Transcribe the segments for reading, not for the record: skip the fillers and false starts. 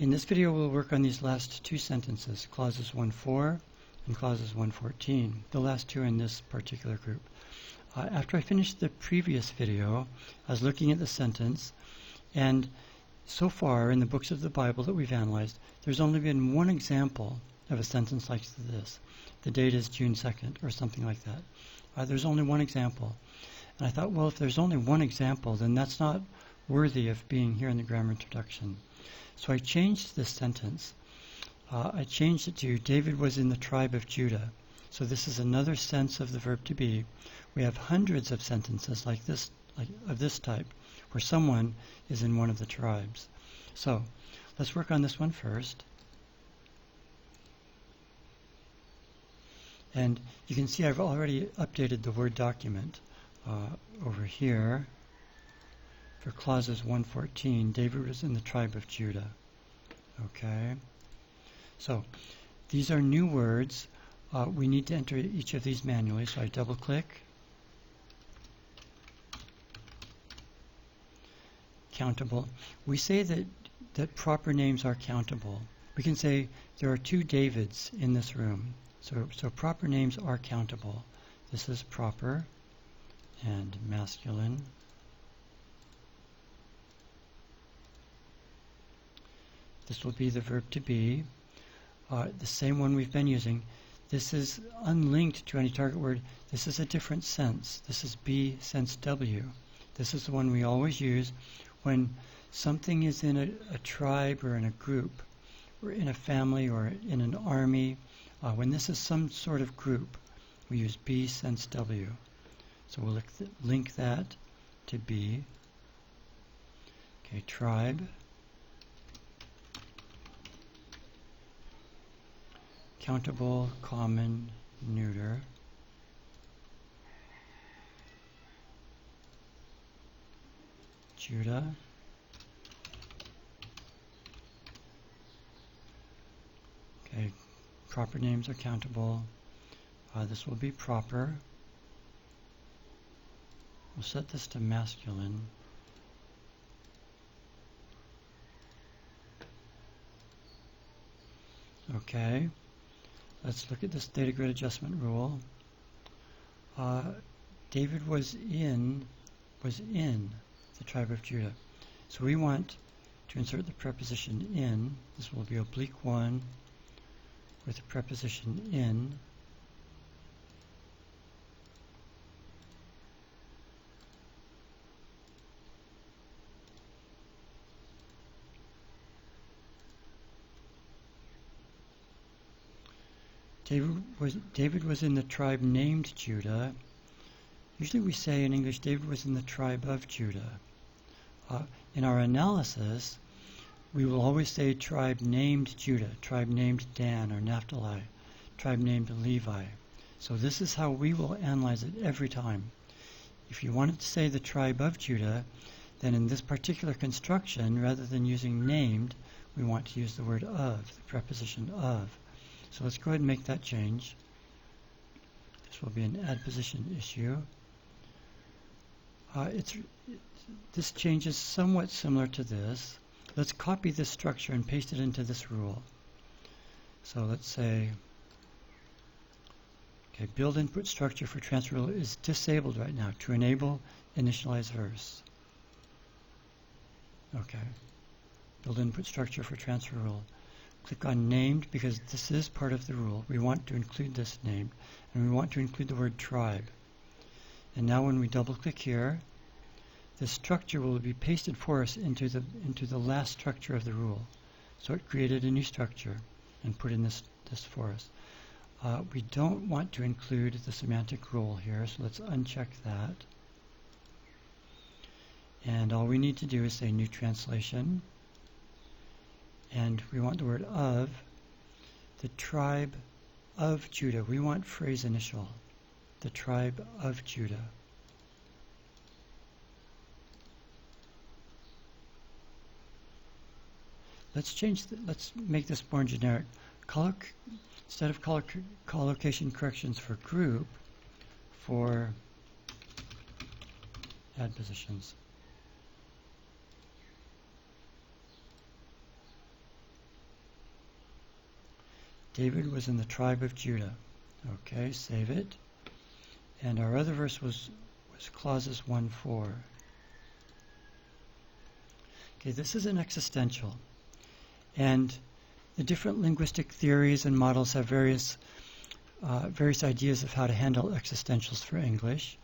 In this video, we'll work on these last two sentences, clauses 1.4 and clauses 1.14, the last two in this particular group. After I finished the previous video, I was looking at the sentence, and so far in the books of the Bible that we've analyzed, there's only been one example of a sentence like this. The date is June 2nd, or something like that. There's only one example. And I thought, well, if there's only one example, then that's not worthy of being here in the grammar introduction. So I changed this sentence. I changed it to, David was in the tribe of Judah. So this is another sense of the verb to be. We have hundreds of sentences like this, of this type, where someone is in one of the tribes. So let's work on this one first. And you can see I've already updated the Word document over here. For clauses 1.14, David was in the tribe of Judah. Okay. So these are new words. We need to enter each of these manually, so I double-click. Countable. We say that proper names are countable. We can say there are two Davids in this room. So proper names are countable. This is proper and masculine. This will be the verb to be, the same one we've been using. This is unlinked to any target word. This is a different sense. This is be sense W. This is the one we always use when something is in a tribe or in a group, or in a family or in an army. When this is some sort of group, we use be sense W. So we'll link that to be. Okay, tribe. Countable, common, neuter. Judah. Okay, proper names are countable. This will be proper. We'll set this to masculine. Okay. Let's look at this data grid adjustment rule. David was in the tribe of Judah. So we want to insert the preposition in. This will be _1 with the preposition in. David was in the tribe named Judah. Usually we say in English, David was in the tribe of Judah. In our analysis, we will always say tribe named Judah, tribe named Dan or Naphtali, tribe named Levi. So this is how we will analyze it every time. If you wanted to say the tribe of Judah, then in this particular construction, rather than using named, we want to use the word of, the preposition of. So let's go ahead and make that change. This will be an add position issue. This change is somewhat similar to this. Let's copy this structure and paste it into this rule. So let's say, okay, build input structure for transfer rule is disabled right now to enable initialize verse. Okay, build input structure for transfer rule. Click on named because this is part of the rule. We want to include this named, and we want to include the word tribe. And now when we double click here, this structure will be pasted for us into the last structure of the rule. So it created a new structure and put in this for us. We don't want to include the semantic rule here, so let's uncheck that. And all we need to do is say new translation. And we want the word of, the tribe of Judah. We want phrase initial, the tribe of Judah. Let's make this more generic. Instead of collocation corrections for group, for add positions. David was in the tribe of Judah. Okay, save it. And our other verse was clauses 1-4. Okay, this is an existential. And the different linguistic theories and models have various ideas of how to handle existentials for English.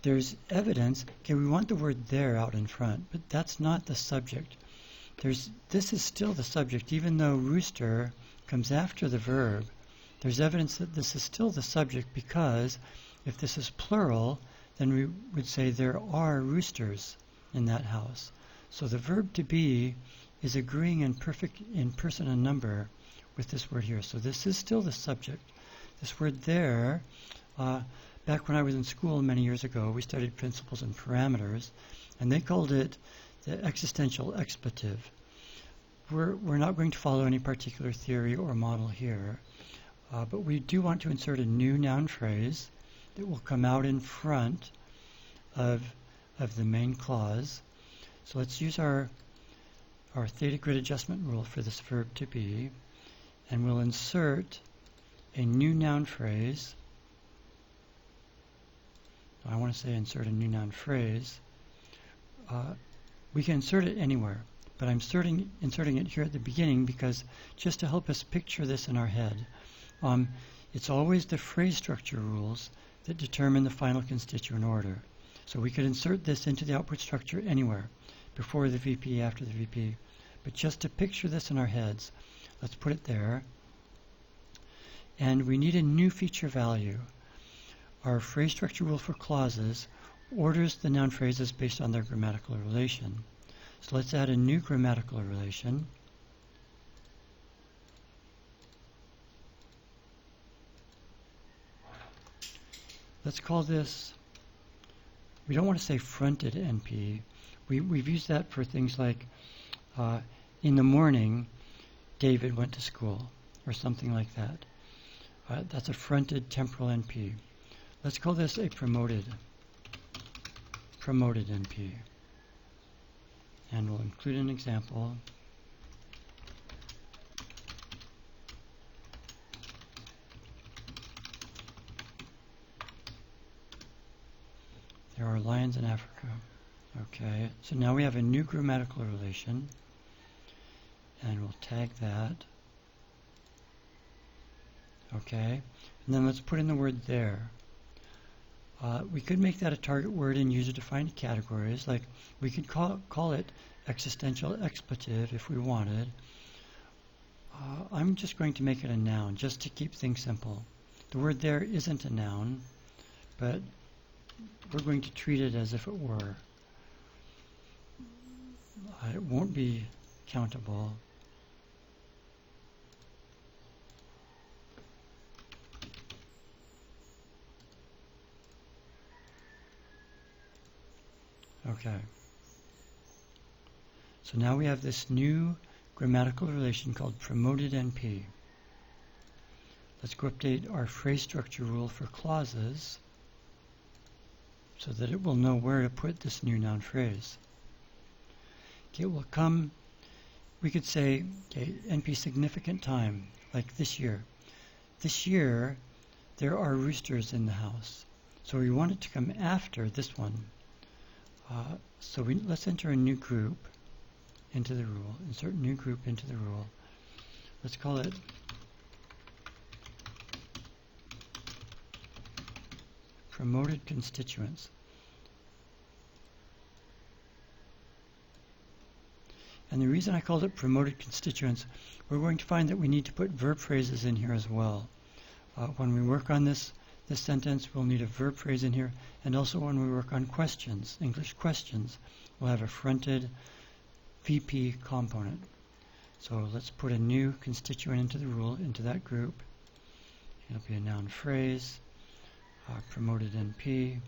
There's evidence. Okay, we want the word there out in front, but that's not the subject. This is still the subject, even though rooster comes after the verb. There's evidence that this is still the subject, because if this is plural, then we would say there are roosters in that house. So the verb to be is agreeing in person and number with this word here. So this is still the subject. This word there, back when I was in school many years ago, we studied principles and parameters, and they called it the existential expletive. We're not going to follow any particular theory or model here, but we do want to insert a new noun phrase that will come out in front of the main clause. So let's use our theta grid adjustment rule for this verb to be, and we'll insert a new noun phrase. I want to say insert a new noun phrase. We can insert it anywhere, but I'm inserting it here at the beginning because just to help us picture this in our head. It's always the phrase structure rules that determine the final constituent order. So we could insert this into the output structure anywhere, before the VP, after the VP. But just to picture this in our heads, let's put it there. And we need a new feature value. Our phrase structure rule for clauses orders the noun phrases based on their grammatical relation. So let's add a new grammatical relation. Let's call this, we don't want to say fronted NP. We've used that for things like, in the morning, David went to school, or something like that. That's a fronted temporal NP. Let's call this a promoted NP. And we'll include an example. There are lions in Africa. Okay, so now we have a new grammatical relation, and we'll tag that. Okay, and then let's put in the word there. We could make that a target word in user-defined categories. Like we could call it existential expletive if we wanted. I'm just going to make it a noun just to keep things simple. The word there isn't a noun, but we're going to treat it as if it were. It won't be countable. Okay. So now we have this new grammatical relation called promoted NP. Let's go update our phrase structure rule for clauses so that it will know where to put this new noun phrase. Okay, it will come, we could say, okay, NP significant time, like this year. This year, there are roosters in the house. So we want it to come after this one. Let's enter a new group into the rule. Insert new group into the rule. Let's call it promoted constituents. And the reason I called it promoted constituents, we're going to find that we need to put verb phrases in here as well. When we work on this sentence, we'll need a verb phrase in here, and also when we work on questions, English questions, we'll have a fronted VP component. So let's put a new constituent into the rule, into that group. It'll be a noun phrase, promoted NP.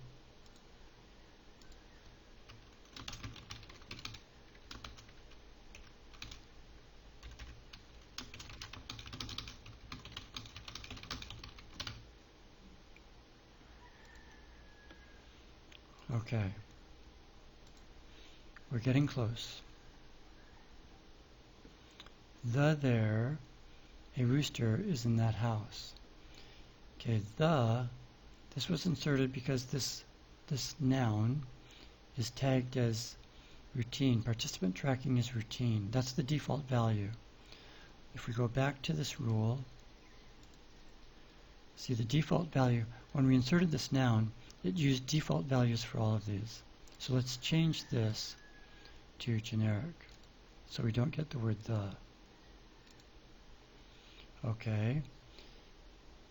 Okay, we're getting close. The, there, a rooster is in that house. Okay, this was inserted because this noun is tagged as routine. Participant tracking is routine. That's the default value. If we go back to this rule, see the default value, when we inserted this noun, it used default values for all of these. So let's change this to generic so we don't get the word the. Okay.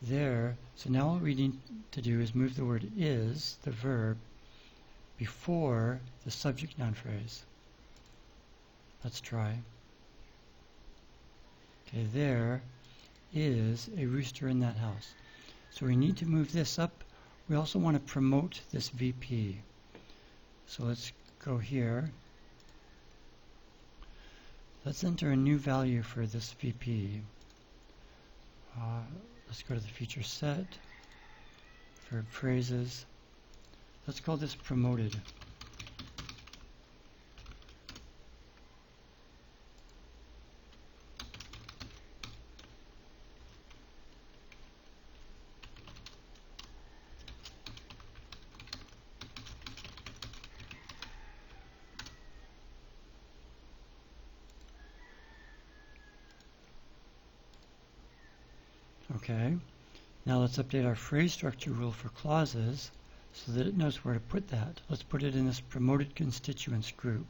There. So now all we need to do is move the word is, the verb, before the subject noun phrase. Let's try. Okay, there is a rooster in that house. So we need to move this up. We also want to promote this VP. So let's go here. Let's enter a new value for this VP. Let's go to the feature set, verb phrases. Let's call this promoted. Okay, now let's update our phrase structure rule for clauses so that it knows where to put that. Let's put it in this promoted constituents group.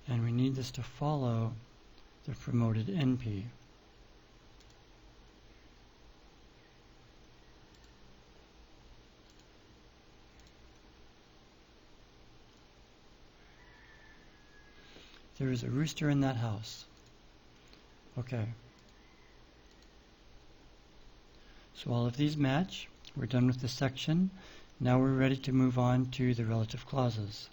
And we need this to follow the promoted NP. There is a rooster in that house. Okay. So all of these match. We're done with this section. Now we're ready to move on to the relative clauses.